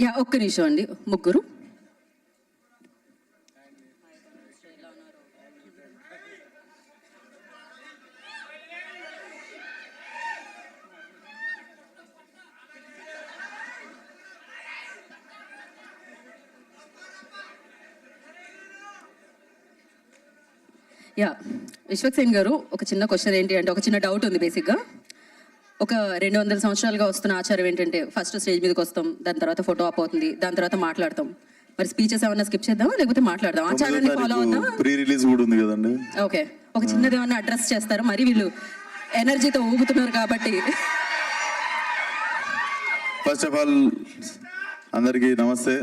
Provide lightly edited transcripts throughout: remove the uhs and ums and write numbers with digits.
Yeah ఒక్క నిమిషం అండి, ముగ్గురు. యా విశ్వక్సేన్ గారు, ఒక చిన్న క్వశ్చన్ ఏంటి అంటే, ఒక చిన్న డౌట్ ఉంది బేసిక్గా. ఒక 200 సంవత్సరాలుగా వస్తున్న ఆచారం ఏంటంటే, ఫస్ట్ స్టేజ్ మీదకి వస్తాం, దాని తర్వాత ఫోటో ఆప్ అవుతుంది, దాని తర్వాత మాట్లాడతాం. మరి స్పీచెస్ ఏమన్నా స్కిప్ చేద్దామా లేకపోతే మాట్లాడదాం? ఆచారాన్ని ఫాలో అవుతాం. ప్రీ రిలీజ్ కూడా ఉంది కదండి. ఓకే, ఒక చిన్నది ఏమన్నా అడ్రస్ చేస్తారు, మరి వీళ్ళు ఎనర్జీతో ఊగుతున్నారు కాబట్టి. ఫస్ట్ ఆఫ్ ఆల్ అందరికీ నమస్తే.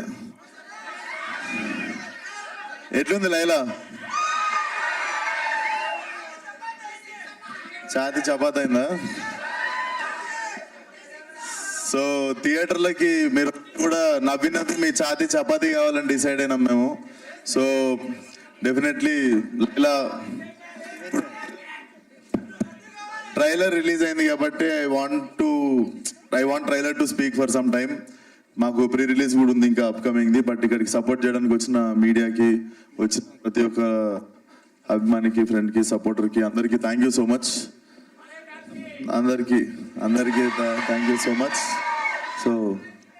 ఎట్లుంది లైలా? ఛాతి చపాతీ అయిందా? సో థియేటర్లకి మీరు కూడా నవ్వినది మీ ఛాతి చపాతీ కావాలని డిసైడ్ అయినాం మేము. సో డెఫినెట్లీ ఇలా ట్రైలర్ రిలీజ్ అయింది కాబట్టి I want trailer to speak for some time. మాకు ప్రీ రిలీజ్ కూడా ఉంది ఇంకా అప్కమింగ్ది. బట్ ఇక్కడికి సపోర్ట్ చేయడానికి వచ్చిన మీడియాకి, వచ్చిన ప్రతి ఒక్క అభిమానికి, ఫ్రెండ్కి, సపోర్టర్కి అందరికీ థ్యాంక్ యూ సో మచ్. అందరికీ thank you so much. So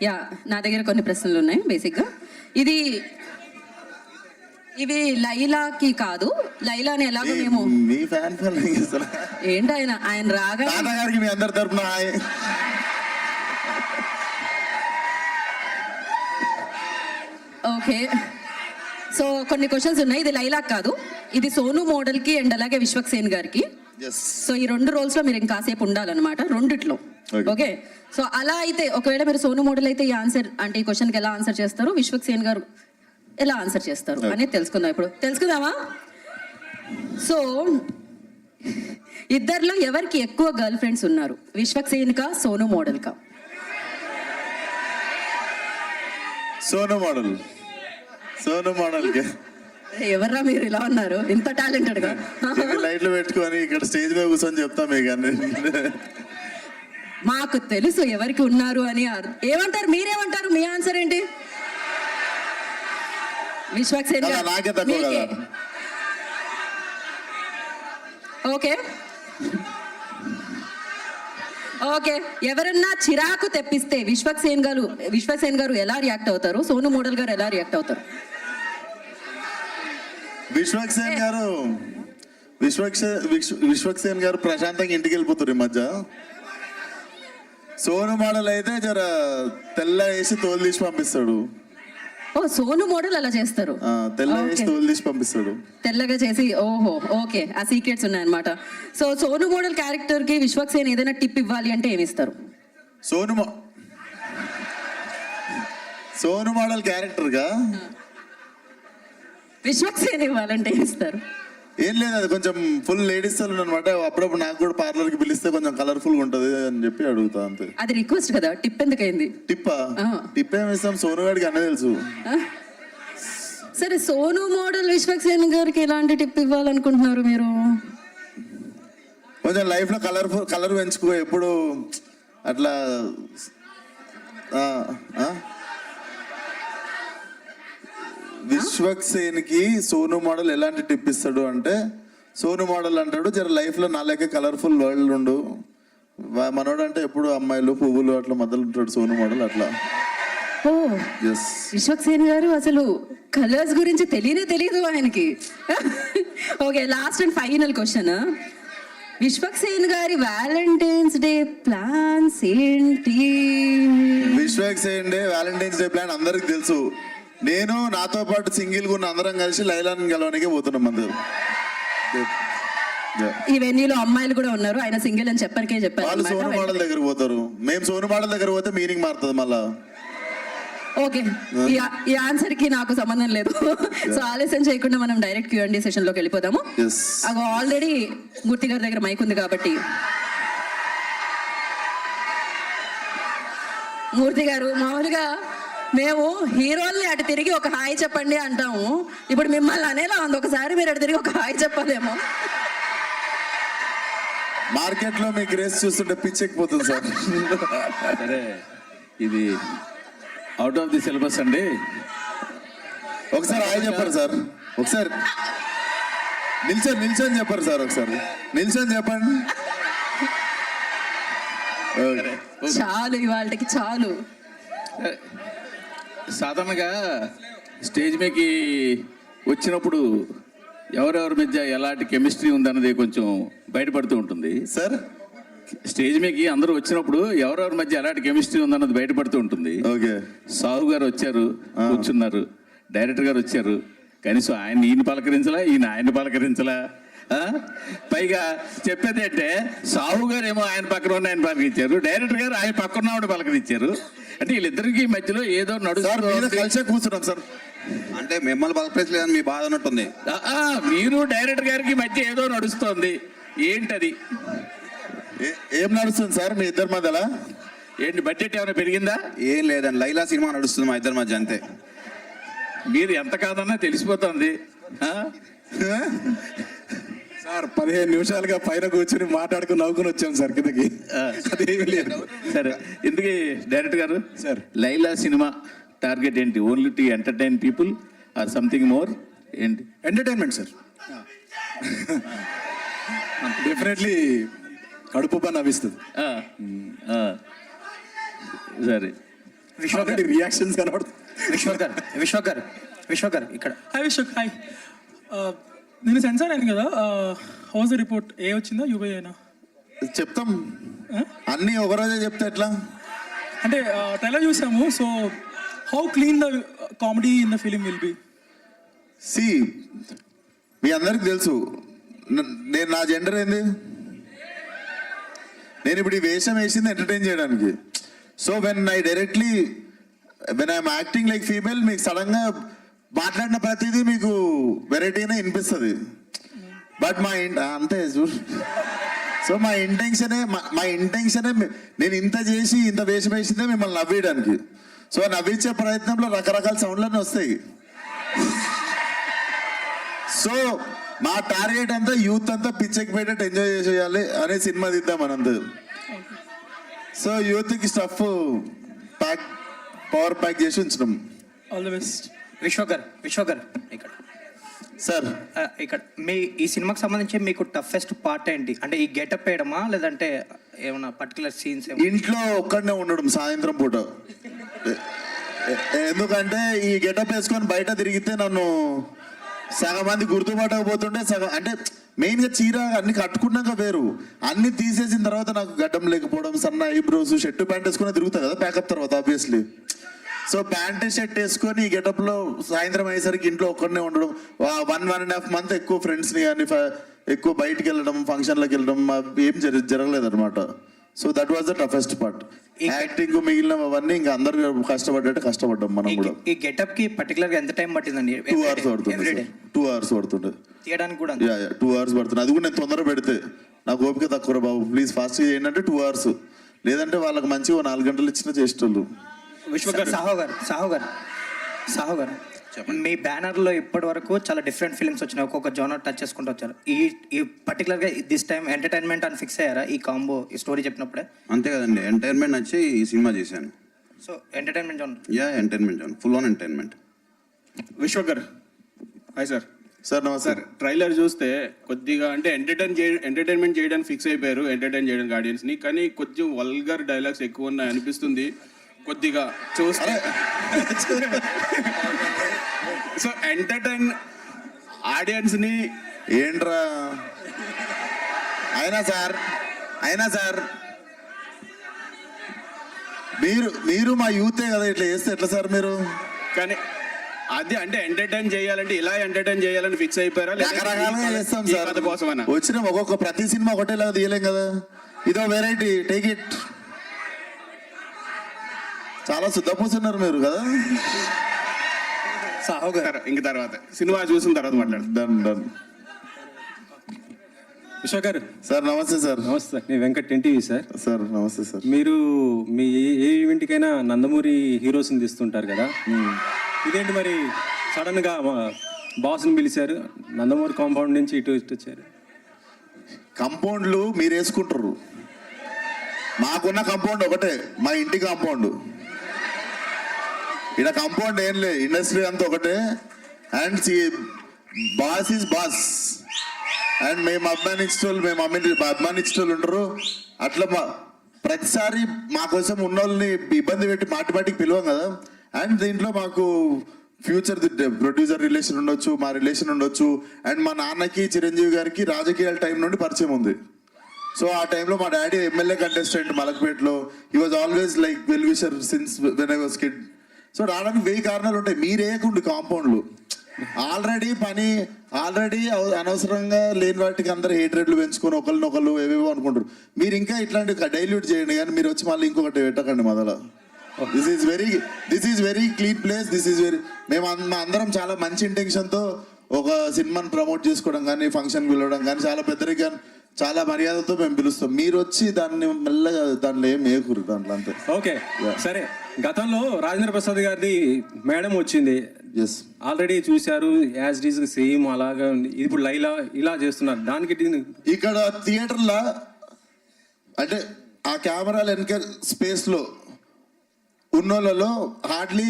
yeah, నా దగ్గర కొన్ని ప్రశ్నలు ఉన్నాయి. బేసిక్గా ఇవి లైలాకి కాదు, లైలాని ఎలాగో మేము మీ ఫ్యాన్ ఫాలోయింగ్ ఏంటి ఆయన రాగా గారికి మీ అందరి తరపున ఓకే. సో కొన్ని క్వశ్చన్స్ ఉన్నాయి. ఇది లైలాక్ కాదు, ఇది సోను మోడల్కి అండ్ అలాగే విశ్వక్సేన్ గారికి. సో ఈ 2 రోల్స్ లో మీరు ఇంకాసేపు ఉండాలన్నమాట, రెండిట్లో. ఓకే, సో అలా అయితే ఒకవేళ మీరు సోను మోడల్ అయితే ఈ ఆన్సర్ అంటే ఈ క్వశ్చన్కి ఎలా ఆన్సర్ చేస్తారు, విశ్వక్సేన్ గారు ఎలా ఆన్సర్ చేస్తారు అనేది తెలుసుకుందాం. ఇప్పుడు తెలుసుకుందామా? సో ఇద్దరిలో ఎవరికి ఎక్కువ గర్ల్ ఫ్రెండ్స్ ఉన్నారు, విశ్వక్సేన్ కా సోను మోడల్ కా? సోను మోడల్ ఎవర్రా మీరు ఇలా ఉన్నారు, ఇంత టాలెంటెడ్ గా? లైట్లు పెట్టుకొని ఇక్కడ స్టేజ్ మీద కూర్చొని చెప్తాం మీకు అన్ని. మాకు తెలుసు ఎవరికి ఉన్నారు అని. ఏమంటారు, మీరేమంటారు? మీ ఆన్సర్ ఏంటి? Vishwaksen okay okay. ఎవరన్నా చిరాకు తెప్పిస్తే విశ్వక్సేన్ గారు ఎలా రియాక్ట్ అవుతారు, సోను మోడల్ గారు ఎలా రియాక్ట్ అవుతారు? విశ్వక్సేన్ గారు ప్రశాంతంగా ఇంటికి వెళ్ళిపోతారు ఈ మధ్య. సోను మోడల్ అయితే జర తెల్ల వేసి తోలు తీసి పంపిస్తాడు. ఓ, సోను మోడల్ అలా చేస్తారు, తెల్ల వేసి తోలు తీసి పంపిస్తాడు, తెల్లగా చేసి. ఓహో, ఓకే, ఆ సీక్రెట్స్ ఉన్నాయన్నమాట. సో సోను మోడల్ క్యారెక్టర్ కి విశ్వక్సేన్ ఏదైనా టిప్ ఇవ్వాలి అంటే ఏమి ఇస్తారు? సోను మోడల్ క్యారెక్టర్ గా విశ్వక్సేన్ ఇవ్వాలంటే ఇస్తారు? ఏం లేదు, అది కొంచెం ఫుల్ లేడీస్ అనమాట. అప్పుడప్పుడు నాకు కూడా పార్లర్ కి పిలిస్తే కొంచెం కలర్ఫుల్ గా ఉంటది అని చెప్పి అడుగుతా అంతే. అది రిక్వెస్ట్ కదా, టిప్ ఎందుకైంది? టిప్ ఏమి ఇస్తాం, సోను గారికి అన్నీ తెలుసు. సరే, సోను మోడల్ విశ్వక్సేన్ గారికి ఎలాంటి టిప్ ఇవ్వాలనుకుంటున్నారు మీరు? కొంచెం లైఫ్ లో కలర్ పెంచుకో, ఎప్పుడు అట్లా. విశ్వక్సేన్ కి సోను మోడల్ ఎలాంటి టిప్ ఇస్తాడు అంటే, సోను మోడల్ అంటాడు, జర లైఫ్ లో నా లెక్క కలర్ఫుల్ వరల్డ్ ఉండు. మనోడు అంటే ఎప్పుడు అమ్మాయిలు, పువ్వులు అట్లా మధ్యలో ఉంటాడు సోను మోడల్ అట్లా. ఓ, విశ్వక్సేన్ గారు అసలు కలర్స్ గురించి తెలియదు ఆయనకి. Okay, last and final question. Vishwaksen గారి వ్యాలంటైన్స్ డే ప్లాన్స్ ఏంటి? Vishwaksen day Valentine's day plan అందరికి తెలుసు. నేను నాతో పాటు సింగిల్ గా ఉన్న అందరం కలిసి లైలాని గెలవడానికి పోతున్నాం అందరు. ఈ వెన్యూలో అమ్మాయిలు కూడా ఉన్నారు, ఆయన సింగిల్ అని చెప్పారు. వాళ్ళు సోను మోడల్ దగ్గర పోతారు, మేము సోను మోడల్ దగ్గర పోతే మీనింగ్ మారుతుంది మళ్ళా. ఓకే, ఈ ఆన్సర్ కి నాకు సంబంధం లేదు. సో ఆలస్యం చేయకుండా మనం డైరెక్ట్ Q&A సెషన్ లోకి వెళ్ళిపోదాము. ఆల్రెడీ మూర్తి గారి దగ్గర మైక్ ఉంది కాబట్టి, మూర్తి గారు, మామూలుగా మేము హీరోల్ని అటు తిరిగి ఒక హాయ్ చెప్పండి అంటాము, ఇప్పుడు మిమ్మల్ని అనేలా ఉంది, ఒకసారి మీరు అటు తిరిగి ఒక హాయ్ చెప్పాలేమో. మార్కెట్ లో మీ గ్రేస్ చూస్తుంటే పిచ్చెక్కిపోతుంది సార్. సరే, ఇది అవుట్ ఆఫ్ ది సిలబస్ అండి. ఒకసారి ఆయన చెప్పారు సార్, ఒకసారి నిల్చొని చెప్పారు సార్, ఒకసారి నిల్చొని చెప్పండి. ఓకే. చాలు ఇవాళకి చాలు. సాధారణంగా స్టేజ్ మీదకి వచ్చినప్పుడు ఎవరెవరి మధ్య ఎలాంటి కెమిస్ట్రీ ఉందన్నది కొంచెం బయటపడుతూ ఉంటుంది. సార్ స్టేజ్ మీదకి అందరూ వచ్చినప్పుడు ఎవరెవరి మధ్య ఎలాంటి కెమిస్ట్రీ ఉందన్నది బయటపడుతూ ఉంటుంది. ఓకే. సాహు గారు వచ్చారు, కూర్చున్నారు. డైరెక్టర్ గారు వచ్చారు, కనీసం ఈయన పలకరించలా, ఈయన ఆయన పలకరించలా. పైగా చెప్పేది అంటే సాహు గారు ఏమో ఆయన పక్కన ఉన్న ఆయన పలకరించారు, డైరెక్టర్ గారు ఆయన పక్కన ఉన్నవాడు పలకరించారు. అంటే వీళ్ళిద్దరికి మధ్యలో ఏదో నడుస్తారు. కలిసే కూర్చున్నాం సార్. అంటే మిమ్మల్ని పలకరించలేదని మీ బాధ ఉన్నట్టుంది. మీరు డైరెక్టర్ గారికి మధ్య ఏదో నడుస్తోంది, ఏంటది? ఏం నడుస్తుంది సార్ మీ ఇద్దరి మధ్యలో? ఏంటి, బడ్జెట్ ఏమైనా పెరిగిందా? ఏం లేదండి, లైలా సినిమా నడుస్తుంది మా ఇద్దరి మధ్య, అంతే. మీరు ఎంత కాదన్నా తెలిసిపోతుంది. సార్ 15 నిమిషాలుగా పైన కూర్చొని మాట్లాడుకుని నవ్వుకుని వచ్చాం సార్ కిందకి. అదేమి లేదు. సరే, ఎందుకు డైరెక్టర్ గారు సార్ లైలా సినిమా టార్గెట్ ఏంటి? Only to entertain people or something more? ఏంటి? Entertainment sir. డెఫినెట్లీ కడుపు పని నవ్విస్తుంది. సరే, రియాక్షన్స్ కనబడుతుంది. విశ్వక్ గారు ఇక్కడ. Hi Vishwak, hi. నేను సెన్సార్ అయింది కదా, హౌస్ రిపోర్ట్ ఏ వచ్చిందా యూబై అయినా? చెప్తాం, అన్నీ ఒకరోజే చెప్తే ఎట్లా? అంటే ట్రైలర్ చూసాము, so how clean the comedy in the film will be? See, మీ అందరికి తెలుసు నేను నా జెండర్ ఏంది. నేను ఇప్పుడు ఈ వేషం వేసింది ఎంటర్టైన్ చేయడానికి. So when I'm acting like female, మీకు సడన్ గా మాట్లాడిన ప్రతిదీ మీకు వెరైటీనే వినిపిస్తుంది. బట్ అంతే చూడు. సో మా ఇంటెన్షనే నేను ఇంత చేసి ఇంత వేషం వేసిందే మిమ్మల్ని నవ్వేయడానికి. సో నవ్వించే ప్రయత్నంలో రకరకాల సౌండ్లన్నీ వస్తాయి. సో మా టార్గెట్ అంతా యూత్ అంతా పిచ్చెక్కి పెట్టేట్టు ఎంజాయ్ చేసేయాలి అనే సినిమా తీద్దాం మనంతా. సో యూత్కి స్టఫ్ పవర్ ప్యాక్ చేసి ఉంచడం. All the best. Vishwak garu ఇక్కడ. సార్ ఇక్కడ ఈ సినిమాకి సంబంధించి మీకు టఫెస్ట్ పార్ట్ ఏంటి? అంటే ఈ గెటప్ వేయడమా, లేదంటే ఏమన్నా పర్టికులర్ సీన్స్? ఇంట్లో ఒక్కడనే ఉండడం సాయంత్రం పూట. ఎందుకంటే ఈ గెటప్ వేసుకొని బయట తిరిగితే నన్ను సగం మంది గుర్తుపట్టకపోతుంటే సగం, అంటే మెయిన్గా చీర అన్ని కట్టుకున్నాక వేరు, అన్ని తీసేసిన తర్వాత నాకు గడ్డం లేకపోవడం, సన్న ఐబ్రోస్, షర్ట్ ప్యాంట్ వేసుకుని తిరుగుతా కదా ప్యాకప్ తర్వాత ఆబ్వియస్లీ. సో ప్యాంట్ షర్ట్ వేసుకొని ఈ గెటప్లో సాయంత్రం అయ్యేసరికి ఇంట్లో ఒక్కడనే ఉండడం, 1.5 month ఎక్కువ ఫ్రెండ్స్ని కానీ ఎక్కువ బయటికి వెళ్ళడం, ఫంక్షన్లకు వెళ్ళడం ఏం జరగలేదు అనమాట. So that was the toughest part. Acting మిగిలినవన్నీ ఇంకా అందరు కష్టపడ్డాం మనం కూడా. ఈ గెటప్ కి పర్టికులర్ గా ఎంత టైం పట్టిందండి? 2 hours పడుతుంది. 2 hours పడుతుండే తీయడానికి కూడా. 2 hours పడుతుంది. అది కూడా నేను తొందర పెడితే నాకు ఓపిక తక్కువ బాబు, ప్లీజ్ ఫాస్ట్ ఏంటంటే 2 hours, లేదంటే వాళ్ళకి మంచిగా 4 గంటలు ఇచ్చినా చేసేటోళ్ళు. సాహు గారు మీ బ్యానర్ లో ఇప్పటి వరకు చాలా డిఫరెంట్ ఫిల్మ్స్ వచ్చినాయి, ఒక్కొక్క జోనర్ టచ్ చేసుకుంటూ వచ్చారు. ఈ పర్టికులర్ గా దిస్ టైం ఎంటర్టైన్మెంట్ అని ఫిక్స్ అయ్యారా ఈ కాంబో, ఈ స్టోరీ చెప్పినప్పుడే? అంతే కదండి, ఎంటర్టైన్మెంట్ నచ్చి ఈ సినిమా చేశాను. So entertainment genre. Entertainment zone, full on entertainment. Vishwak garu hi sir. Sir నమస్తే. ట్రైలర్ చూస్తే కొద్దిగా అంటే ఎంటర్టైన్మెంట్ చేయడానికి ఫిక్స్ అయిపోయారు, ఎంటర్టైన్ చేయడానికి ఆడియన్స్ ని, కానీ కొంచెం వల్గర్ డైలాగ్స్ ఎక్కువ ఉన్నాయి అనిపిస్తుంది కొద్దిగా చూస్తే. సో ఎంటర్టైన్ ఆడియన్స్ ని ఏంట్రా అయినా సార్ మీరు మా యూతే కదా, ఇట్లా చేస్తే ఎట్లా సార్ మీరు? కానీ అది అంటే ఎంటర్టైన్ చేయాలంటే ఇలా ఎంటర్టైన్ చేయాలని ఫిక్స్ అయిపోయారా? రకరకాలుగా చేస్తాం సార్, కోసమేనా? వచ్చిన ప్రతి సినిమా ఒకటేలాగా తీయలేం కదా, ఇదో వెరైటీ, టేక్ ఇట్. చాలా శుద్ధపూసున్నారు మీరు కదా. ఇంక తర్వాత సినిమా చూసిన తర్వాత మాట్లాడు. డన్. విశ్వక్ గారు సార్ నమస్తే సార్. నమస్తే, నేను వెంకట్ ఎన్టీవీ సార్. సార్ నమస్తే సార్. మీరు మీ ఏ ఈవెంట్కైనా నందమూరి హీరోస్ని తీస్తుంటారు కదా, ఇదేంటి మరి సడన్ గా బాస్ని పిలిచారు, నందమూరి కాంపౌండ్ నుంచి ఇటు వచ్చారు? కాంపౌండ్లు మీరు వేసుకుంటారు, మాకున్న కాంపౌండ్ ఒకటే, మా ఇంటి కాంపౌండ్. ఇక్కడ కాంపౌండ్ ఏం లేదు, ఇండస్ట్రీ అంతా ఒకటే. And boss is boss. And మేము అభిమానించేటోళ్ళు ఉంటారు. అట్లా ప్రతిసారి మా కోసం ఉన్న వాళ్ళని ఇబ్బంది పెట్టి మాటికి పిలవం కదా. అండ్ దీంట్లో మాకు ఫ్యూచర్ ప్రొడ్యూసర్ రిలేషన్ ఉండొచ్చు, మా రిలేషన్ ఉండొచ్చు. అండ్ మా నాన్నకి చిరంజీవి గారికి రాజకీయాల టైం నుండి పరిచయం ఉంది. సో ఆ టైంలో మా డాడీ ఎమ్మెల్యే కంటెస్టెంట్ మలక్పేటలో. He was always like well wisher since when I was kid. So రావడానికి 1000 కారణాలు ఉంటాయి. మీరేకుండి కాంపౌండ్లు ఆల్రెడీ అనవసరంగా లేని వాటికి అందరూ హేట్రేట్లు పెంచుకొని ఒకరినొకరు ఏవేవో అనుకుంటారు. మీరు ఇంకా ఇట్లాంటి డైల్యూట్ చేయండి, కానీ మీరు వచ్చి మళ్ళీ ఇంకొకటి పెట్టకండి మొదల. This is very clean place. మేము అందరం చాలా మంచి ఇంటెన్షన్తో ఒక సినిమాని ప్రమోట్ చేసుకోవడం కానీ, ఫంక్షన్ పిలవడం కానీ, చాలా పెద్దరిగా చాలా మర్యాదతో మేము పిలుస్తాం. మీరు వచ్చి దాన్ని మెల్లగా దాంట్లో ఏం ఏకూరు దాంట్లో అంతే. ఓకే సరే, గతంలో రాజేంద్ర ప్రసాద్ గారిది మేడం వచ్చింది, ఎస్ ఆల్రెడీ చూశారు, యాజ్ ఇట్ ఈస్ సేమ్ అలాగా ఉంది. ఇప్పుడు లైలా ఇలా చేస్తున్నారు. దానికి ఇక్కడ థియేటర్లో అంటే ఆ కెమెరాల వెనక స్పేస్లో ఉన్నోళ్ళలో హార్డ్లీ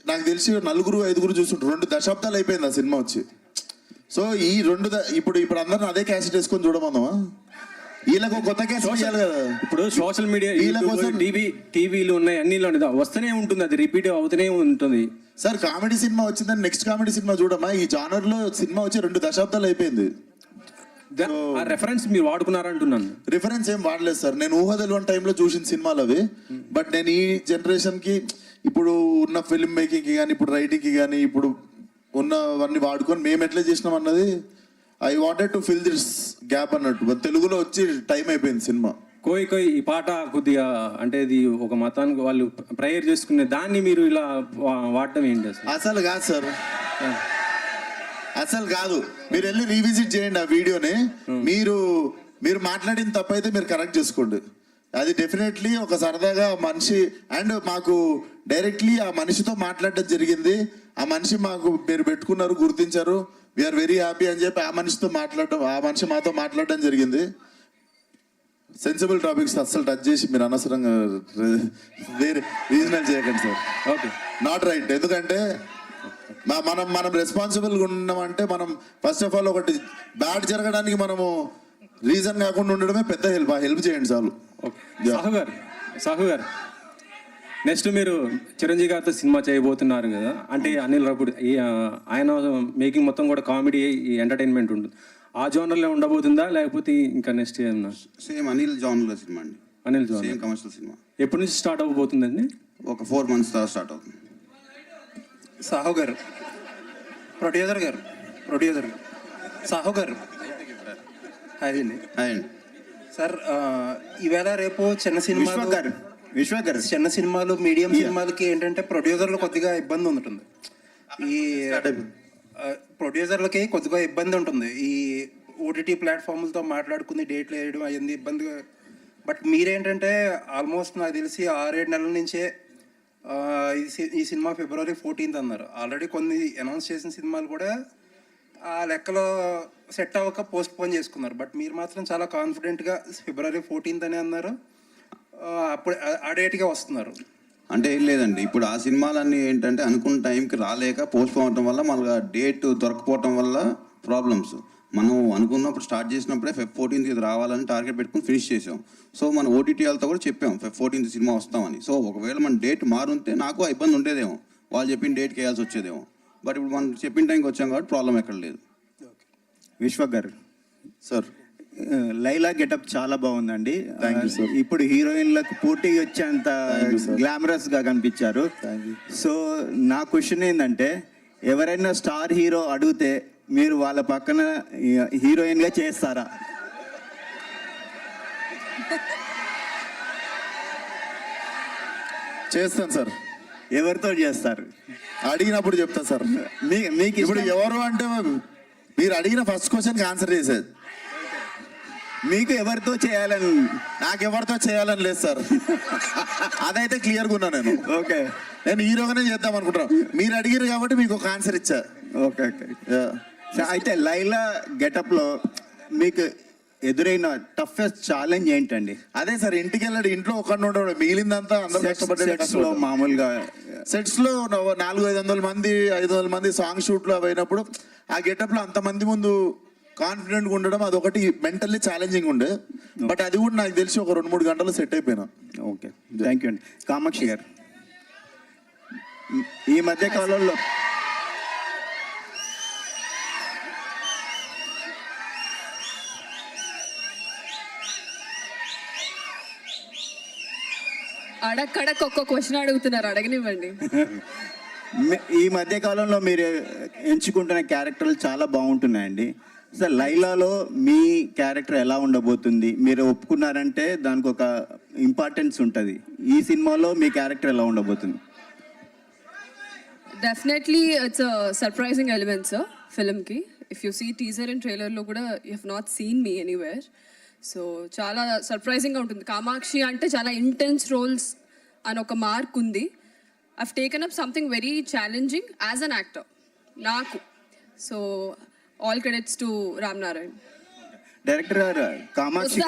నాకు తెలిసి 4-5 చూస్తుంటారు. 2 దశాబ్దాలు అయిపోయింది ఆ సినిమా వచ్చి. సో ఈ ఇప్పుడు అందరిని అదే క్యాసెట్ వేసుకొని చూడమన్నావా? వీళ్ళకు కొత్త క్యాసెట్ చేయాలి కదా. ఇప్పుడు సోషల్ మీడియా, వీళ్ళ కోసం టీవీలు ఉన్నాయి, అన్నిలో వస్తూనే ఉంటుంది, అది రిపీట్ అవుతూనే ఉంటుంది. సార్ కామెడీ సినిమా వచ్చిందని నెక్స్ట్ కామెడీ సినిమా చూడమా? ఈ జానర్ లో సినిమా వచ్చి 2 దశాబ్దాలు అయిపోయింది. ఆ రెఫరెన్స్ మీరు వాడుకున్నారంటున్నాను. రిఫరెన్స్ ఏం వాడలేదు సార్. నేను ఊహ తెలియని టైంలో చూసిన సినిమాలు అవి. బట్ నేను ఈ జనరేషన్ కి ఇప్పుడు ఉన్న ఫిల్మ్ మేకింగ్ కి కానీ, ఇప్పుడు రైటింగ్ కి కానీ, ఇప్పుడు ఉన్నవన్నీ వాడుకొని మేము ఎట్లా చేసినాం అన్నది I wanted to fill this gap అన్నట్టు. తెలుగులో వచ్చి టైం అయిపోయింది సినిమా. కోయి ఈ పాట కొద్దిగా అంటే ఇది ఒక మతానికి వాళ్ళు ప్రేయర్ చేసుకునే దాన్ని మీరు ఇలా వాడటం ఏంటి అసలు కాదు సార్, అసలు కాదు. మీరు వెళ్ళి రీవిజిట్ చేయండి ఆ వీడియోని. మీరు మాట్లాడిన తప్పైతే మీరు కరెక్ట్ చేసుకోండి. అది డెఫినెట్లీ ఒక సరదాగా మనిషి. అండ్ మాకు డైరెక్ట్లీ ఆ మనిషితో మాట్లాడడం జరిగింది. ఆ మనిషి మాకు మీరు పెట్టుకున్నారు, గుర్తించారు, వీఆర్ వెరీ హ్యాపీ అని చెప్పి ఆ మనిషి మాతో మాట్లాడడం జరిగింది. సెన్సిబుల్ టాపిక్స్ అస్సలు టచ్ చేసి మీరు అనవసరంగా వేరే రీజనల్ చేయకండి సార్. Okay, not right. ఎందుకంటే మనం రెస్పాన్సిబుల్గా ఉన్నామంటే మనం ఫస్ట్ ఆఫ్ ఆల్ ఒకటి బ్యాడ్ జరగడానికి మనము రీజన్ కాకుండా ఉండడమే పెద్ద హెల్ప్. ఆ హెల్ప్ చేయండి చాలు. సాహు గారు నెక్స్ట్ మీరు చిరంజీవి గారితో సినిమా చేయబోతున్నారు కదా, అంటే అనిల్ రావుపూడి ఆయన మేకింగ్ మొత్తం కూడా కామెడీ, ఎంటర్టైన్మెంట్ ఉంటుంది. ఆ జోనర్లో ఉండబోతుందా లేకపోతే ఇంకా నెక్స్ట్ ఏమన్నా? సేమ్ అనిల్ జానర్లో సినిమా అండి. Anil genre, same commercial cinema. ఎప్పటి నుంచి స్టార్ట్ అవ్వబోతుందండి? ఒక 4 months తర్వాత స్టార్ట్ అవుతుంది. సాహు గారు, ప్రొడ్యూసర్ గారు సాహు గారు అదండి. అండ్ సార్ ఈవేళ రేపు చిన్న సినిమాలు చిన్న సినిమాలు, మీడియం సినిమాలకి ఏంటంటే ప్రొడ్యూసర్లు కొద్దిగా ఇబ్బంది ఉంటుంది. ఈ ప్రొడ్యూసర్లకి కొద్దిగా ఇబ్బంది ఉంటుంది. ఈ ఓటీటీ ప్లాట్ఫామ్లతో మాట్లాడుకుని డేట్లు వేయడం అయ్యింది ఇబ్బంది. బట్ మీరేంటంటే ఆల్మోస్ట్ నాకు తెలిసి 6-7 నెలల నుంచే ఈ సినిమా February 14th అన్నారు. ఆల్రెడీ కొన్ని అనౌన్స్ చేసిన సినిమాలు కూడా ఆ లెక్కలో సెట్ అవ్వక పోస్ట్ పోన్ చేసుకున్నారు. బట్ మీరు మాత్రం చాలా కాన్ఫిడెంట్గా February 14th అని అన్నారు. అప్పుడు ఆ డేట్గా వస్తున్నారు. అంటే ఏం లేదండి, ఇప్పుడు ఆ సినిమాలన్నీ ఏంటంటే అనుకున్న టైంకి రాలేక పోస్ట్ పోవటం వల్ల మళ్ళీ డేట్ దొరకపోవటం వల్ల ప్రాబ్లమ్స్. మనం అనుకున్నప్పుడు స్టార్ట్ చేసినప్పుడే Feb 14th ఇది రావాలని టార్గెట్ పెట్టుకుని ఫినిష్ చేసాం. సో మన ఓటీటీ వాళ్ళతో కూడా చెప్పాం Feb 14th సినిమా వస్తామని. సో ఒకవేళ మన డేట్ మారుంటే నాకు ఇబ్బంది ఉండేదేమో, వాళ్ళు చెప్పిన డేట్కి వేయాల్సి వచ్చేదేమో. బట్ ఇప్పుడు మనం చెప్పిన టైంకి వచ్చాం కాబట్టి ప్రాబ్లం ఎక్కడ లేదు. విశ్వక్ గారు సార్, లైలా గెటప్ చాలా బాగుందండి. Thank you, sir. ఇప్పుడు హీరోయిన్లకు పోటీ వచ్చేంత గ్లామరస్ గా కనిపించారు. సో నా క్వశ్చన్ ఏంటంటే, ఎవరైనా స్టార్ హీరో అడిగితే మీరు వాళ్ళ పక్కన హీరోయిన్ గా చేస్తారా? చేస్తాను సార్. ఎవరితో చేస్తారు? అడిగినప్పుడు చెప్తాను సార్. మీకు ఇప్పుడు ఎవరు అంటే మీరు అడిగిన ఫస్ట్ క్వశ్చన్కి ఆన్సర్ చేసేది. మీకు ఎవరితో చేయాలని? నాకు ఎవరితో చేయాలని లేదు సార్. అదైతే క్లియర్గా ఉన్నా నేను. ఓకే, నేను హీరోగానే చేద్దాం అనుకుంటున్నాను. మీరు అడిగారు కాబట్టి మీకు ఒక ఆన్సర్ ఇచ్చా. ఓకే. అయితే లైలా గెటప్లో మీకు ఎదురైన టఫెస్ట్ ఛాలెంజ్ ఏంటండి? అదే సార్, ఇంటికి వెళ్ళాడు, ఇంట్లో ఒకరిని ఉండడు, మిగిలిందంతా అందరూ సెట్స్ లో మామూలుగా సెట్స్ లో 400-500 మంది 500 మంది సాంగ్ షూట్ లో అయినప్పుడు ఆ గెటప్ లో అంతమంది ముందు కాన్ఫిడెంట్ గా ఉండడం అదొకటి మెంటల్లీ ఛాలెంజింగ్ ఉండే. బట్ అది కూడా నాకు తెలిసి ఒక 2-3 గంటలు సెట్ అయిపోయినా. ఓకే, థ్యాంక్ యూ అండి. కామాక్షి గారు, ఈ మధ్య కాలంలో అడక్కడక్ ఒక్క క్వశ్చన్ అడుగుతున్నారు, అడగనివ్వండి. ఈ మధ్య కాలంలో మీరు ఎంచుకుంటున్న క్యారెక్టర్లు చాలా బాగుంటున్నాయండి. సార్, లైలాలో మీ క్యారెక్టర్ ఎలా ఉండబోతుంది? మీరు ఒప్పుకున్నారంటే దానికి ఒక ఇంపార్టెన్స్ ఉంటుంది. ఈ సినిమాలో మీ క్యారెక్టర్ ఎలా ఉండబోతుంది? డెఫినెట్లీ ఇట్స్ సర్ప్రైజింగ్ ఎలిమెంట్స్ ఫిల్మ్కి. If you see teaser and ట్రైలర్లో కూడా you have not seen me anywhere. So చాలా సర్ప్రైజింగ్గా ఉంటుంది. కామాక్షి అంటే చాలా ఇంటెన్స్ రోల్స్ అని ఒక మార్క్ ఉంది. I've taken up something very challenging as an actor నాకు. So all credits to Ram Narayan. Director గారు, కామాక్షి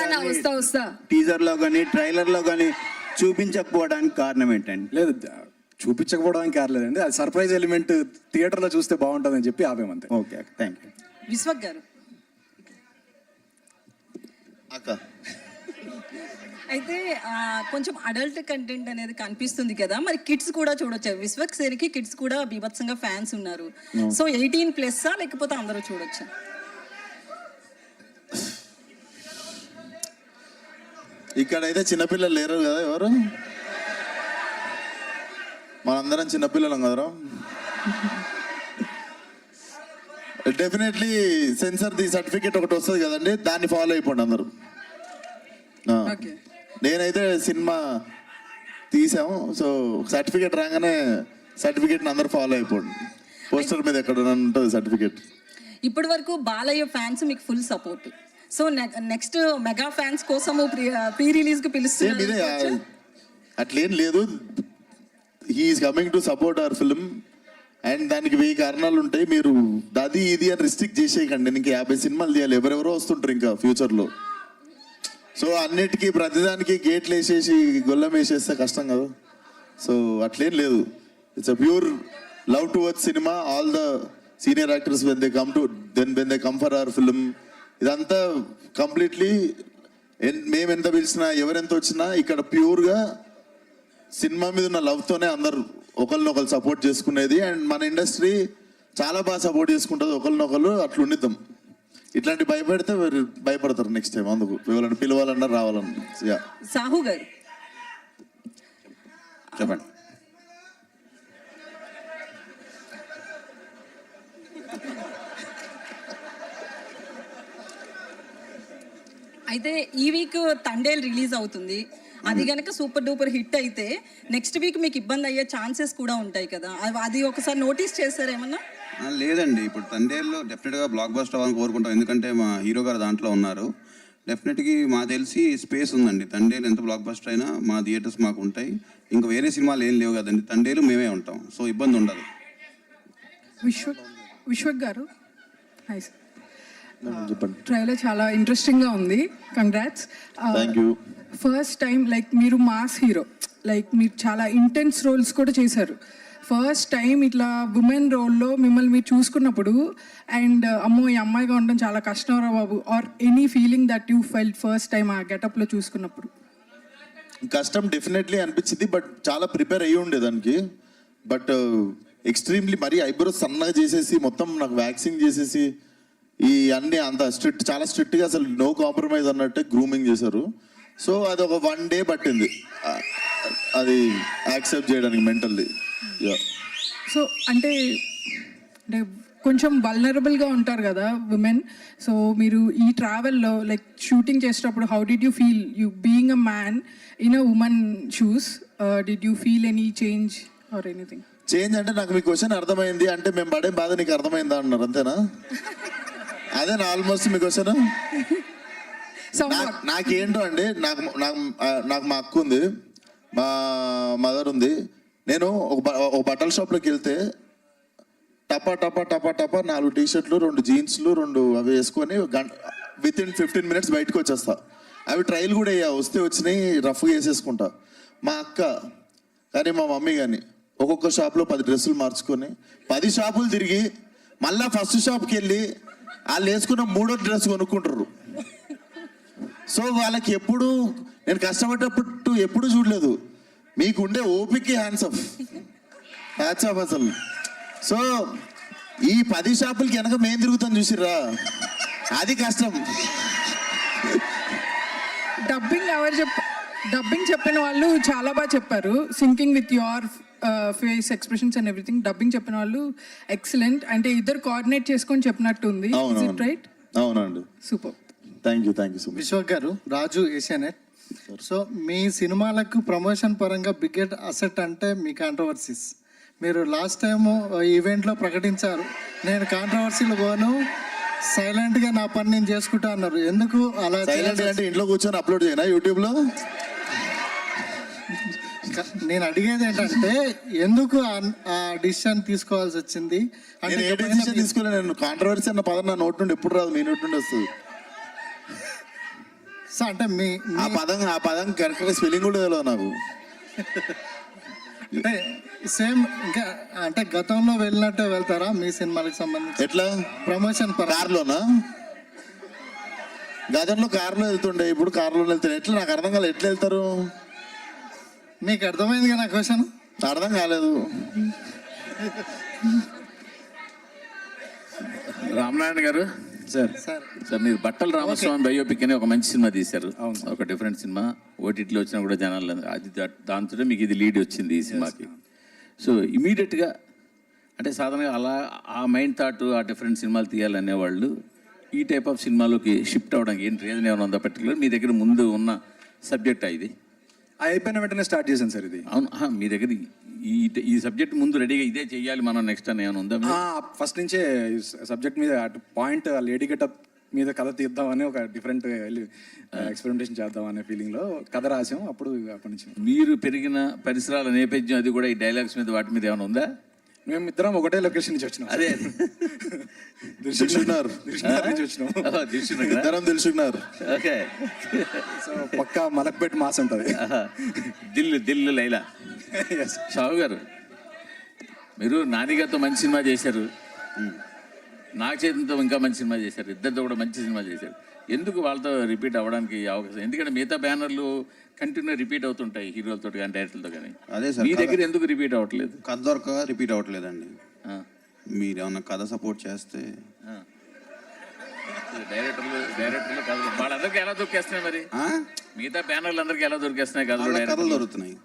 వస్తా టీజర్ లో కానీ ట్రైలర్ లో కానీ చూపించకపోవడానికి కారణం ఏంటండి? లేదు, చూపించకపోవడానికి కారలేదండి, అది సర్ప్రైజ్ ఎలిమెంట్ థియేటర్లో చూస్తే బాగుంటుందని చెప్పి ఆపేమంతే. Okay, thank you. Vishwak garu, అక్క అయితే కొంచెం అడల్ట్ కంటెంట్ అనేది కనిపిస్తుంది కదా, మరి కిడ్స్ కూడా చూడొచ్చు. విశ్వక్ సేన్కి కిడ్స్ కూడా బీభత్సంగా ఫ్యాన్స్ ఉన్నారు. సో 18+ లేకపోతే అందరూ చూడొచ్చా? ఇక్కడైతే చిన్నపిల్లలు లేరు కదా, ఎవరు? మనందరం చిన్నపిల్లలం కదరా. డెఫినెట్లీ సెన్సర్ ది సర్టిఫికేట్ ఒకటి వస్తుంది కదండి, దాన్ని ఫాలో అయిపోండి అందరూ. నేనైతే సినిమా తీసాము, సో సర్టిఫికేట్ రాగానే సర్టిఫికేట్ని అందరూ ఫాలో అయిపోండి. పోస్టర్ మీద ఎక్కడ ఉంటుంది సర్టిఫికేట్. ఇప్పటి వరకు బాలయ్య ఫ్యాన్స్ మీకు full support. So next mega fans కోసము ప్రీ రిలీజ్కి పిలుస్తున్నారు. అట్లేం లేదు, he's coming to support our film and దానికి 1000 కారణాలు ఉంటాయి. మీరు అది ఇది అని రిస్ట్రిక్ట్ చేసేయకండి. ఇంకా 50 సినిమాలు తీయాలి, ఎవరెవరో వస్తుంటారు ఇంకా ఫ్యూచర్లో. సో అన్నిటికీ ప్రతిదానికి గేట్లు వేసేసి గొల్లం వేసేస్తే కష్టం కదా. సో అట్లేం లేదు, it's a pure love towards cinema. All the senior actors when they come for hour film, ఇదంతా కంప్లీట్లీ మేము ఎంత పిలిచినా ఎవరెంత వచ్చినా ఇక్కడ ప్యూర్గా సినిమా మీద ఉన్న లవ్తోనే అందరు ఒకరినొకరు సపోర్ట్ చేసుకునేది. అండ్ మన ఇండస్ట్రీ చాలా బాగా సపోర్ట్ చేసుకుంటుంది ఒకరినొకరు. అట్లా ఉండిద్దాం. ఇట్లాంటి భయపెడితే భయపడతారు నెక్స్ట్ టైం. అందుకు ఎవరైనా పిలవాలన్నా రావాలన్నా. సాహు గారు చెప్పండి. అయితే ఈ వీక్ తండేల్ రిలీజ్ అవుతుంది. అది కనుక సూపర్ డూపర్ హిట్ అయితే నెక్స్ట్ వీక్ మీకు ఇబ్బంది అయ్యే ఛాన్సెస్ కూడా ఉంటాయి కదా, అది ఒకసారి నోటీస్ చేస్తారేమన్నా? లేదండి, ఇప్పుడు తండేల్లో డెఫినెట్గా బ్లాక్ బస్టర్ అవ్వాలని కోరుకుంటాం. ఎందుకంటే మా హీరో గారు దాంట్లో ఉన్నారు. డెఫినెట్గా మాకు తెలిసి స్పేస్ ఉందండి. తండేలు ఎంత బ్లాక్ బస్టర్ అయినా మా థియేటర్స్ మాకు ఉంటాయి. ఇంకా వేరే సినిమాలు ఏం లేవు కదండి, తండేలు మేమే ఉంటాం. సో ఇబ్బంది ఉండదు. Vishwak garu, hi sir. చెప్పండి. ట్రైలర్ చాలా ఇంట్రెస్టింగ్గా ఉంది, congrats. Thank you. First time like మీరు మాస్ హీరో, లైక్ మీరు చాలా ఇంటెన్స్ రోల్స్ కూడా చేశారు. ఫస్ట్ టైం ఇట్లా ఉమెన్ రోల్లో మిమ్మల్ని మీరు చూసుకున్నప్పుడు అండ్ అమ్మో ఈ అమ్మాయిగా ఉండడం చాలా కష్టంరా బాబు, are any feeling that you felt first time ఆ గెటప్లో చూసుకున్నప్పుడు? కష్టం డెఫినెట్లీ అనిపించింది, బట్ చాలా ప్రిపేర్ అయ్యి ఉండే దానికి. బట్ ఎక్స్ట్రీమ్లీ మరీ ఐబ్రోస్ సన్నగా చేసేసి మొత్తం నాకు వ్యాక్సింగ్ చేసేసి ఈ అన్నీ అంత స్ట్రిక్ట్, చాలా స్ట్రిక్ట్గా అసలు నో కాంప్రమైజ్ అన్నట్టే గ్రూమింగ్ చేశారు. సో అది ఒక 1 day పట్టింది అది యాక్సెప్ట్ చేయడానికి మెంటల్లీ. సో అంటే కొంచెం వల్నరబుల్గా ఉంటారు కదా ఉమెన్. సో మీరు ఈ ట్రావెల్లో లైక్ షూటింగ్ చేసేటప్పుడు how did you feel you being a man in a women shoes? Did you feel any change or anything? Change అంటే నాకు మీ క్వశ్చన్ అర్థమైంది అంటే మేము పడే బాధ నీకు అర్థమైందా అన్నారు, అంతేనా? అదే నా ఆల్మోస్ట్ మీ క్వశ్చన్. నాకేంటో అండి, నాకు మా అక్క ఉంది, మా మదర్ ఉంది. నేను ఒక బట్టల షాప్లోకి వెళ్తే టపా 4 టీ-షర్ట్లు 2 జీన్స్లు 2 అవి వేసుకొని విత్ ఇన్ 15 minutes బయటకు వచ్చేస్తా. అవి ట్రైల్ కూడా వస్తే వచ్చినాయి, రఫ్గా వేసేసుకుంటా. మా అక్క కానీ మా మమ్మీ కానీ ఒక్కొక్క షాప్లో 10 డ్రెస్సులు మార్చుకొని 10 షాపులు తిరిగి మళ్ళా ఫస్ట్ షాప్కి వెళ్ళి వాళ్ళు వేసుకున్న 3వ డ్రెస్ కొనుక్కుంటారు. సో వాళ్ళకి ఎప్పుడు నేను కష్టపడ్డప్పుడు ఎప్పుడు చూడలేదు. మీకు ఉండే ఓపిక హ్యాండ్స్ ఆఫ్ అసలు. సో ఈ 10 షాపులకి వెనక మేము తిరుగుతాం చూసిర్రా, అది కష్టం. డబ్బింగ్ చెప్పిన వాళ్ళు చాలా బాగా చెప్పారు. Sinking with your face expressions and everything. Dubbing చెప్పిన వాళ్ళు ఎక్సలెంట్. అంటే ఇద్దరు కోఆర్డినేట్ చేసుకొని చెప్పినట్టు ఉంది. రైట్? అవునండి. Super. Thank you so much. Vishwak గారు, రాజు ఏషియానెట్. సో మీ సినిమాలకు ప్రమోషన్ పరంగా బిగ్గెస్ట్ అసెట్ అంటే మీ కాంట్రవర్సీస్. మీరు లాస్ట్ టైము ఈవెంట్లో ప్రకటించారు, నేను కాంట్రవర్సీలు పోను, సైలెంట్గా నా పని నేను చేసుకుంటా అన్నారు. ఎందుకు అలా? సైలెంట్ అంటే ఇంట్లో కూర్చొని అప్లోడ్ చేయనా యూట్యూబ్లో? నేను అడిగేది ఏంటంటే ఎందుకు ఆ డిసిషన్ తీసుకోవాల్సి వచ్చింది? నేను ఏ డెసిషన్ తీసుకోలేదు. నేను కాంట్రవర్సీ అన్న పదం నా నోటి నుండి ఎప్పుడు రాదు, మీ నోటి నుండి వస్తుంది. సో అంటే ఆ పదం కరెక్ట్గా స్పెల్లింగ్ కూడా తెలియదు నాకు. అంటే సేమ్ ఇంకా అంటే గతంలో వెళ్ళినట్టే వెళ్తారా మీ సినిమాలకు సంబంధించి? ఎట్లా? ప్రమోషన్ కార్లోనా? గతంలో కార్లో వెళ్తుండే, ఇప్పుడు కార్లో వెళ్తారు. ఎట్లా నాకు అర్థం కాలేదు. ఎట్లా వెళ్తారు? మీకు అర్థమైంది కదా నా క్వశ్చన్? అర్థం కాలేదు. రామనారాయణ గారు సార్ సార్ మీరు బట్టల రామస్వామి బయోపిక్ అని ఒక మంచి సినిమా తీశారు. ఒక డిఫరెంట్ సినిమా. ఓటీటీలో వచ్చినా కూడా జనాలు అది దాంతో మీకు ఇది లీడ్ వచ్చింది ఈ సినిమాకి. సో ఇమీడియట్గా అంటే సాధారణంగా అలా ఆ మైండ్ థాట్ ఆ డిఫరెంట్ సినిమాలు తీయాలనేవాళ్ళు ఈ టైప్ ఆఫ్ సినిమాలోకి షిఫ్ట్ అవ్వడానికి ఏంటి రీజన్ ఏమైనా ఉందా పర్టికులర్? మీ దగ్గర ముందు ఉన్న సబ్జెక్ట్ ఇది అయిపోయిన వెంటనే స్టార్ట్ చేశాను సార్ ఇది. అవును, మీ దగ్గర ఈ సబ్జెక్ట్ ముందు రెడీగా ఇదే చెయ్యాలి మనం నెక్స్ట్ అని ఏమైనా ఉందా? ఫస్ట్ నుంచే సబ్జెక్ట్ మీద పాయింట్ లేడీ గెటప్ మీద కథ తీద్దామని ఒక డిఫరెంట్ ఎక్స్పెరిమెంటేషన్ చేద్దాం అనే ఫీలింగ్లో కథ రాసాం. అప్పటి నుంచి మీరు పెరిగిన పరిసరాల నేపథ్యం అది కూడా ఈ డైలాగ్స్ మీద వాటి మీద ఏమైనా ఉందా? మేము ఇద్దరం ఒకటే లొకేషన్ నుంచి వచ్చినాం. అదే తెలుసుకున్నారు. ఓకే. సో పక్కా మలక్పేట మాస్ ఉంటుంది. దిల్లు లైలా. సాహు గారు, మీరు నానిగారితో మంచి సినిమా చేశారు, నాగ చైతన్యతో ఇంకా మంచి సినిమా చేశారు, ఇద్దరితో కూడా మంచి సినిమా చేశారు. ఎందుకు వాళ్ళతో రిపీట్ అవ్వడానికి అవకాశం? ఎందుకంటే మిగతా బ్యానర్లు కంటిన్యూ రిపీట్ అవుతుంటాయి హీరోలతో కానీ డైరెక్టర్లతో కానీ. అదే సార్, మీ దగ్గర ఎందుకు రిపీట్ అవ్వట్లేదు? కథ దొరక రిపీట్ అవ్వట్లేదండి. మీరు ఏమన్నా కథ సపోర్ట్ చేస్తే డైరెక్టర్లు కథలు వాళ్ళందరికీ ఎలా దొరికేస్తున్నాయి? మరి మిగతా బ్యానర్లు అందరికీ ఎలా దొరికేస్తున్నాయి కథలు దొరుకుతున్నాయి,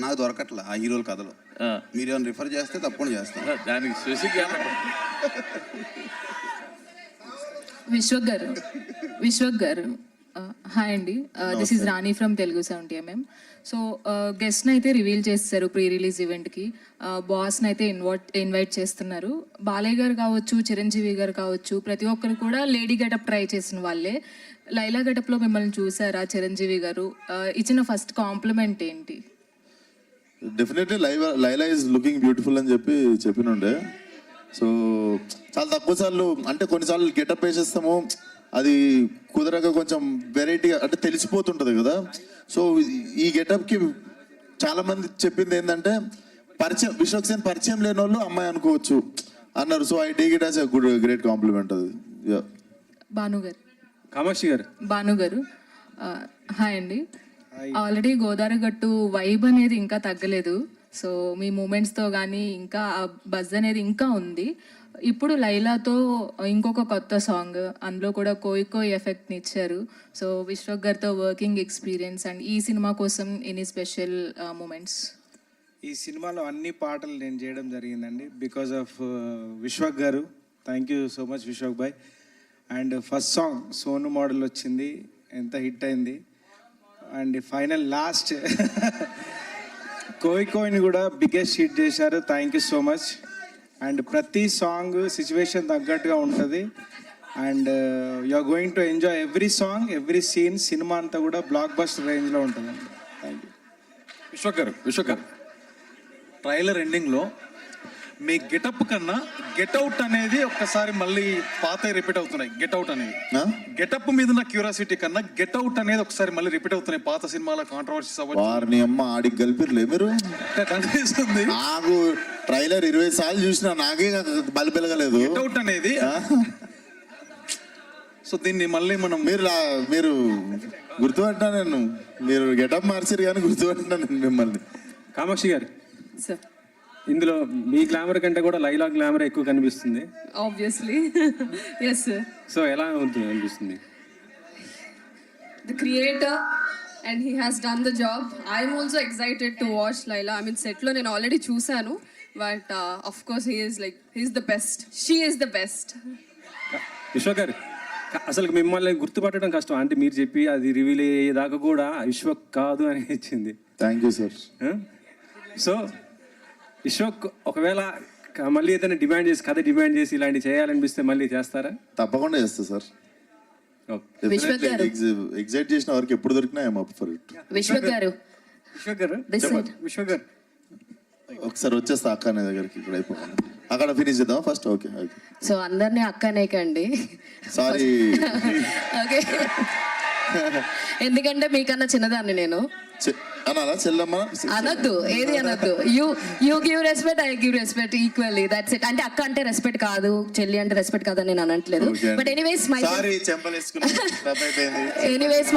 నాకు దొరకట్లా ఆ హీరోల కథలు. మీరు ఏమైనా రిఫర్ చేస్తే తప్పకుండా చేస్తాను. దానికి శశికి విశ్వక్ గారు హాయ్ అండి. This is Rani from Telugu 70mm. So గెస్ట్ని అయితే రివీల్ చేస్తారు ప్రీ రిలీజ్ ఈవెంట్కి. బాస్ని అయితే ఇన్వైట్ చేస్తున్నారు. బాలయ్య గారు కావచ్చు, చిరంజీవి గారు కావచ్చు, ప్రతి ఒక్కరు కూడా లేడీ గెటప్ ట్రై చేసిన వాళ్ళే. లైలా గెటప్లో మిమ్మల్ని చూసారా చిరంజీవి గారు? ఇచ్చిన ఫస్ట్ కాంప్లిమెంట్ ఏంటి? Definitely Laila is looking beautiful అని చెప్పినుండే. సో చాలా తక్కువ సార్లు అంటే కొన్నిసార్లు గెటప్ వేసేస్తాము, అది కుదరక కొంచెం వెరైటీగా అంటే తెలిసిపోతుంటుంది కదా. సో ఈ గెటప్కి చాలా మంది చెప్పింది ఏంటంటే విశ్వక్ సేన్ పరిచయం లేని వాళ్ళు అమ్మాయి అనుకోవచ్చు అన్నారు. So I take it as a great compliment. అది భాను గారు హాయ్ అండి. ఆల్రెడీ గోదావరి గట్టు వైబ్ అనేది ఇంకా తగ్గలేదు. సో మీ మూమెంట్స్తో కానీ ఇంకా ఆ బజ్ అనేది ఇంకా ఉంది. ఇప్పుడు లైలాతో ఇంకొక కొత్త సాంగ్, అందులో కూడా కోయి ఎఫెక్ట్ని ఇచ్చారు. సో విశ్వక్ గారితో వర్కింగ్ ఎక్స్పీరియన్స్ అండ్ ఈ సినిమా కోసం ఎనీ స్పెషల్ మూమెంట్స్? ఈ సినిమాలో అన్ని పాటలు నేను చేయడం జరిగిందండి because of Vishwak garu. Thank you so much Vishwak భాయ్. And first song Sonu model వచ్చింది, ఎంత హిట్ అయింది. అండ్ ఫైనల్ లాస్ట్ కోయిని కూడా బిగ్గెస్ట్ హిట్ చేశారు. Thank you so much. And ప్రతి సాంగ్ సిచ్యువేషన్ తగ్గట్టుగా ఉంటుంది. And you are going to enjoy every song, every scene. Cinema అంతా కూడా బ్లాక్ బస్టర్ రేంజ్లో ఉంటుందండి. Thank you. విశ్వక్ గారు ట్రైలర్ ఎండింగ్లో మీ గెటప్ కన్నా గెట్అవుట్ అనేది ఒక్కసారి మళ్ళీ పాత రిపీట్ అవుతున్నాయి. గెట్అవుట్ అనేది గెటప్ మీద ఉన్న క్యూరియాసిటీ కన్నా గెట్అవుట్ అనేది ఒకసారి మళ్ళీ రిపీట్ అవుతున్నాయి. పాత సినిమాల కాంట్రవర్సీస్ వారిని అమ్మ ఆడికి కలిపిర్లే మీరు. అనిపిస్తుంది. నాకు ట్రైలర్ 20 సార్లు చూసినా నాకే బలి పెరగలేదు. గెట్అవుట్ అనేది సో దీన్ని మళ్ళీ మనం మీరు గుర్తుపట్టినా నేను, మీరు గెటప్ మార్చారు కానీ గుర్తుపట్టినా నేను మిమ్మల్ని. కామాక్షి గారు, సార్ ఇందులో మీ గ్లామర్ కంటే కూడా లైలా గ్లామర్ ఎక్కువ కనిపిస్తుంది. Obviously yes sir. సో ఎలా ఉంటుంది అనిపిస్తుంది? The creator and he has done the job. I'm also excited to watch Laila. I mean సెట్లో నేను ఆల్రెడీ చూశాను, but of course he's the best. She is the best. Vishwa garu, అసలు మిమ్మల్ని గుర్తుపట్టడం కష్టం. అంటే మీరు చెప్పి అది రివీల్ అయ్యేదాకా కూడా విశ్వక్ కాదు అని ఇచ్చింది. Thank you sir. So Vishwak ఒకవేళ మళ్ళీ ఏదైనా కథ డిమాండ్ చేసి ఇలాంటి చేయాలనిపిస్తే మళ్ళీ చేస్తారా? తప్పకుండా చేస్తా సార్. ఎగ్జైట్ చేసిన వారికి ఎప్పుడు దొరికినా I'm up for it. Vishwak గారు ఒకసారి వచ్చేస్తా అక్క అనే దగ్గరికి. ఇక్కడ అయిపోయింది, అక్కడ ఫినిష్ చేద్దాం ఫస్ట్. ఓకే సో అందరినీ అక్కనే కండి, సారీ. ఓకే, ఎందుకంటే మీకన్నా చిన్నదాన్ని నేను. అనాలా చెల్లమ్మ అనొద్దు, ఏది అనొద్దు. You give respect, I give respect equally, that's it. అంటే అక్క అంటే రెస్పెక్ట్ కాదు, చెల్లి అంటే రెస్పెక్ట్ కాదు అని నేను అనట్లేదు. But anyways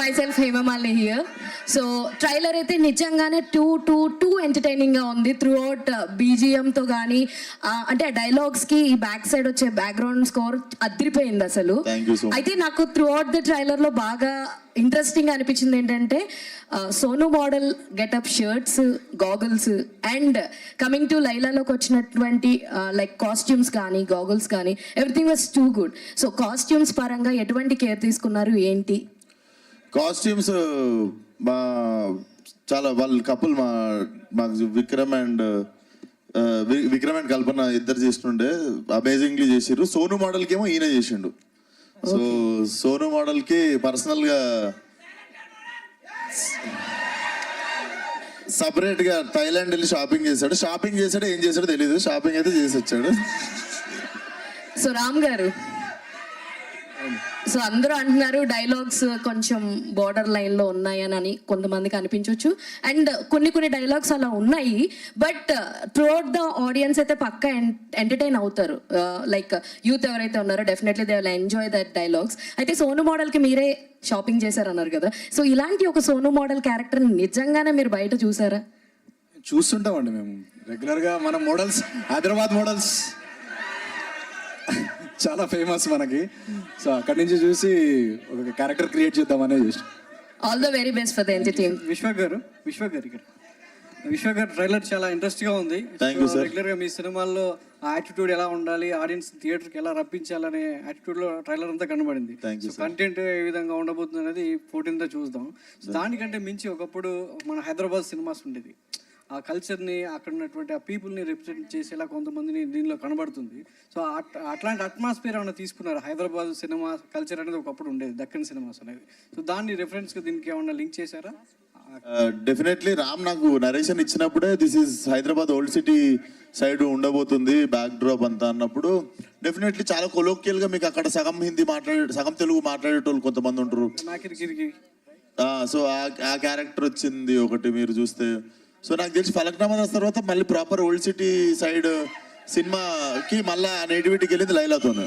my self Hemamalini here. So trailer అయితే నిజంగానే టూ ఎంటర్టైనింగ్ గా ఉంది. త్రూ అవుట్ బీజిఎం తో కానీ, అంటే ఆ డైలాగ్స్ కి ఈ బ్యాక్ సైడ్ వచ్చే బ్యాక్గ్రౌండ్ స్కోర్ అదిరిపోయింది అసలు. అయితే నాకు త్రూ అవుట్ ద ట్రైలర్ లో బాగా ఇంట్రెస్టింగ్ అనిపించింది ఏంటంటే Sonu model getup, shirts, goggles, and coming to లైలాలోకి వచ్చినటువంటి లైక్ కాస్ట్యూమ్స్ కానీ గాగుల్స్ కానీ everything was too good. So costumes పరంగా ఎటువంటి కేర్ తీసుకున్నారు ఏంటి? కాస్ట్యూమ్స్ చాలా వాళ్ళ కపుల్ మాకు విక్రమ్ అండ్ కల్పన ఇద్దరు చేస్తుండే అమేజింగ్లీ చేసిర్రు. సోను మోడల్కి ఏమో ఈయన చేసిండు. సో సోను మోడల్ కి పర్సనల్ గా సపరేట్ గా థైలాండ్ వెళ్ళి షాపింగ్ చేశాడు. ఏం చేశాడో తెలియదు, షాపింగ్ అయితే చేసి వచ్చాడు. సో రామ్ గారు, సో అందరూ అంటున్నారు డైలాగ్స్ కొంచెం బార్డర్ లైన్ లో ఉన్నాయని కొంతమందికి అనిపించవచ్చు, అండ్ కొన్ని డైలాగ్స్ అలా ఉన్నాయి. But through out the audience అయితే పక్కా ఎంటర్టైన్ అవుతారు. లైక్ యూత్ ఎవరైతే ఉన్నారో definitely they will enjoy that dialogues. అయితే సోను మోడల్ కి మీరే షాపింగ్ చేశారన్నారు కదా, సో ఇలాంటి ఒక సోను మోడల్ క్యారెక్టర్ నిజంగానే మీరు బయట చూసారా? చూస్తుంటామండి మేము రెగ్యులర్గా. మన మోడల్స్, హైదరాబాద్ మోడల్స్ చాలా ఫేమస్ మనకి. సో అక్కడి నుంచి చూసి ఒక క్యారెక్టర్ క్రియేట్ చేద్దామనే చేసి. All the very best for the entertainment. విశ్వ గారు ట్రైలర్ చాలా ఇంట్రెస్ట్గా ఉంది. రెగ్యులర్గా మీ సినిమాల్లో ఆ యాటిట్యూడ్ ఎలా ఉండాలి, ఆడియన్స్ థియేటర్కి ఎలా రప్పించాలనే యాటిట్యూడ్లో ట్రైలర్ అంతా కనబడింది. కంటెంట్ ఏ విధంగా ఉండబోతుంది అనేది 14th చూద్దాం. దానికంటే మించి ఒకప్పుడు మన హైదరాబాద్ సినిమాస్ ఉండేది. ఆ కల్చర్ని, అక్కడ ఉన్నటువంటి ఆ పీపుల్ని రిప్రజెంట్ చేసేలా కొంతమందిని దీనిలో కనబడుతుంది. సో అట్లాంటి అట్మాస్ఫియర్ ఏమైనా తీసుకున్నారు? హైదరాబాద్ సినిమా కల్చర్ అనేది ఒకప్పుడు ఉండేది, దక్కన్ సినిమాస్ అనేది. సో దాన్ని రెఫరెన్స్గా దీనికి ఏమన్నా లింక్ చేశారా? డెఫినెట్లీ రామ్ నాకు నరేషన్ ఇచ్చినప్పుడే this is Hyderabad old city side ఉండబోతుంది బ్యాక్ డ్రాప్ అంతా అన్నప్పుడు డెఫినెట్లీ చాలా కొలోక్యల్ గా మీకు అక్కడ సగం హిందీ సగం తెలుగు మాట్లాడేటోళ్ళు కొంతమంది ఉంటారు. సో ఆ క్యారెక్టర్ వచ్చింది ఒకటి మీరు చూస్తే. సో నాకు తెలిసి ఫలక్నామా దాస్ తర్వాత మళ్ళీ ప్రాపర్ ఓల్డ్ సిటీ సైడ్ సినిమాకి మళ్ళీ నేటివిటీకి వెళ్ళింది లైలాతోనే.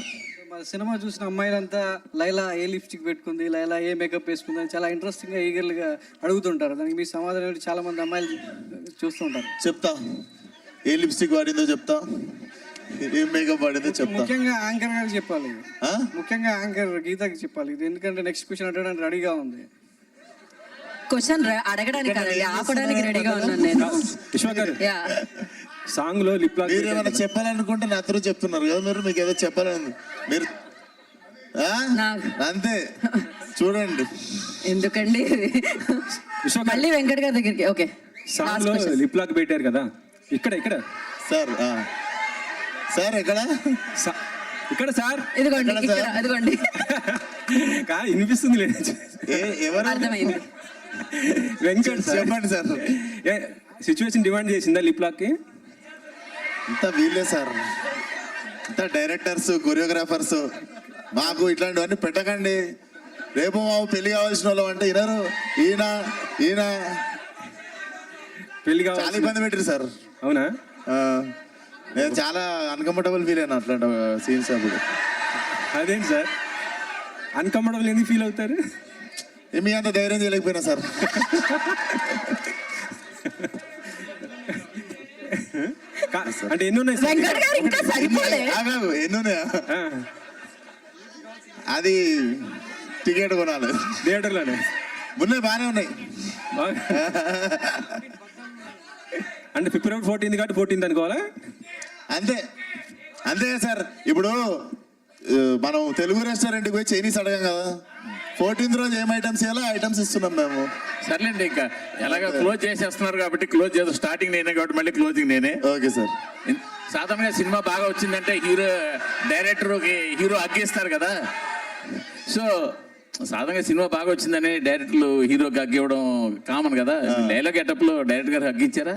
సినిమా చూసిన అమ్మాయిలంతా లైలా ఏ లిప్స్టిక్ పెట్టుకుంది, లైలా ఏ మేకప్ వేసుకుంది అని చాలా ఇంట్రెస్టింగ్గా ఈగర్గా అడుగుతుంటారు. దానికి మీ సమాధానం చాలా మంది అమ్మాయిలు చూస్తుంటారు. చెప్తా, ఏ లిప్స్టిక్ వాడిందో చెప్తా, ఏం మేకప్ వాడిందో చెప్తా. ముఖ్యంగా యాంకర్ గారికి చెప్పాలి, ముఖ్యంగా యాంకర్ గీతకి చెప్పాలి. ఇది ఎందుకంటే నెక్స్ట్ క్వశ్చన్ అడగడానికి రెడీగా ఉంది. క్వశ్చన్ అడగడానికి ఆపడానికి రెడీగా ఉన్నాను నేను. విశ్వ గారు, సాంగ్ లో లిప్ లాక్ మీరు ఏమైనా చెప్పాలనుకుంటే నాతో చెప్తున్నారు కదా, మీరు మీకు ఏదో చెప్పాలని మీరు అంతే చూడండి. ఎందుకండి మళ్ళీ వెంకట్ గారి దగ్గరికి. ఓకే, సాంగ్ లో లిప్ లాక్ పెట్టారు కదా, ఇక్కడ సార్ ఎక్కడ ఇక్కడ సార్ ఇదిగోండి వినిపిస్తుంది లేదు, ఎవరు అర్థమైంది. వెంకట్ చెప్పండి సార్. సిచ్యువేషన్ డిమాండ్ చేసిందా లిప్ లాక్ కి? అంతా వీళ్ళే సార్, అంతా డైరెక్టర్స్, కొరియోగ్రాఫర్స్. మాకు ఇట్లాంటివన్నీ పెట్టకండి. రేపు మాకు పెళ్లి కావాల్సిన వాళ్ళు అంటే వినరు. ఈయన పెళ్లి చాలా కావాలి. ఇబ్బంది పెట్టారు సార్. అవునా? నేను చాలా అన్కంఫర్టబుల్ ఫీల్ అయినా అట్లాంటి సీన్స్ అప్పుడు. అదేంటి సార్ అన్కంఫర్టబుల్ ఎందుకు ఫీల్ అవుతారు? మీ అంత ధైర్యం చేయలేకపోయినా సార్. అంటే ఎన్ని ఉన్నాయి సార్? వెంకట్ గారు ఇంకా సరిపోలే. ఎన్నున్నాయా? అది టికెట్ కొనాలి థియేటర్లోనే ఉన్నాయి, బాగానే ఉన్నాయి. అంటే ఫిబ్రవరి 14 కాబట్టి 14 అనుకోవాలా? అంతే సార్. ఇప్పుడు మనం తెలుగు రెస్టారెంట్కి పోయి చైనీస్ అడగాం కదా, 14th రోజు ఏం ఐటమ్స్ ఇవ్వాలో ఐటమ్స్ ఇస్తున్నాం మేము. సర్లేండి, ఇంకా ఎలాగ క్లోజ్ చేసేస్తున్నారు కాబట్టి క్లోజ్ చేస్తాం. స్టార్టింగ్ నేనే కాబట్టి మళ్ళీ క్లోజింగ్ నేనే. Okay sir. సాధారణంగా సినిమా బాగా వచ్చిందంటే డైరెక్టర్కి హీరో అగ్గిస్తారు కదా. సో సాధారణంగా సినిమా బాగా వచ్చిందని డైరెక్టర్లు హీరోకి హగ్ ఇవ్వడం కామన్ కదా. డైలాగ్ గెటప్లో డైరెక్టర్ గారు హగ్ ఇచ్చారా?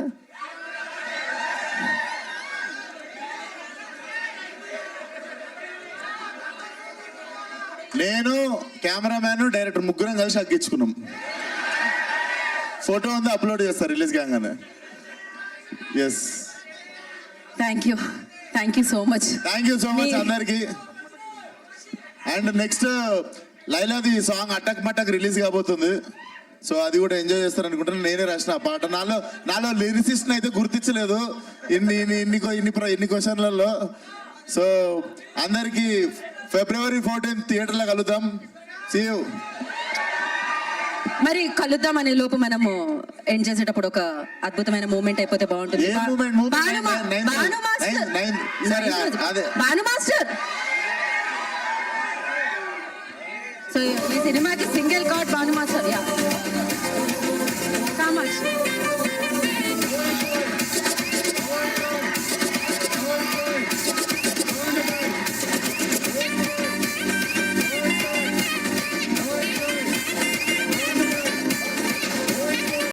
నేను కెమెరామ్యాన్ డైరెక్టర్ ముగ్గురం కలిసి అగ్గించుకున్నాం. ఫోటో ఉంది, అప్లోడ్ చేస్తారు రిలీజ్ కాగానే. Yes, thank you so much. Thank you so much అందరికి. అండ్ నెక్స్ట్ లైలాది సాంగ్ అటక్ మటక్ రిలీజ్ కాబోతుంది. సో అది కూడా ఎంజాయ్ చేస్తారు అనుకుంటున్నాను. నేనే రాసిన ఆ పాట. నాలో లిరిసిస్ట్ అయితే గుర్తించలేదు ఇన్ని క్వశ్చన్లలో. సో అందరికి February 14th థియేటర్లో కలుద్దాం. See you. మరి కలుద్దాం అనే లోపు మనము ఎండ్ చేసేటప్పుడు ఒక అద్భుతమైన మూమెంట్ అయిపోతే బాగుంటుంది. ఏ మూమెంట్? సరే అదే భాను మాస్టర్. సో ఈ సినిమాకి సింగర్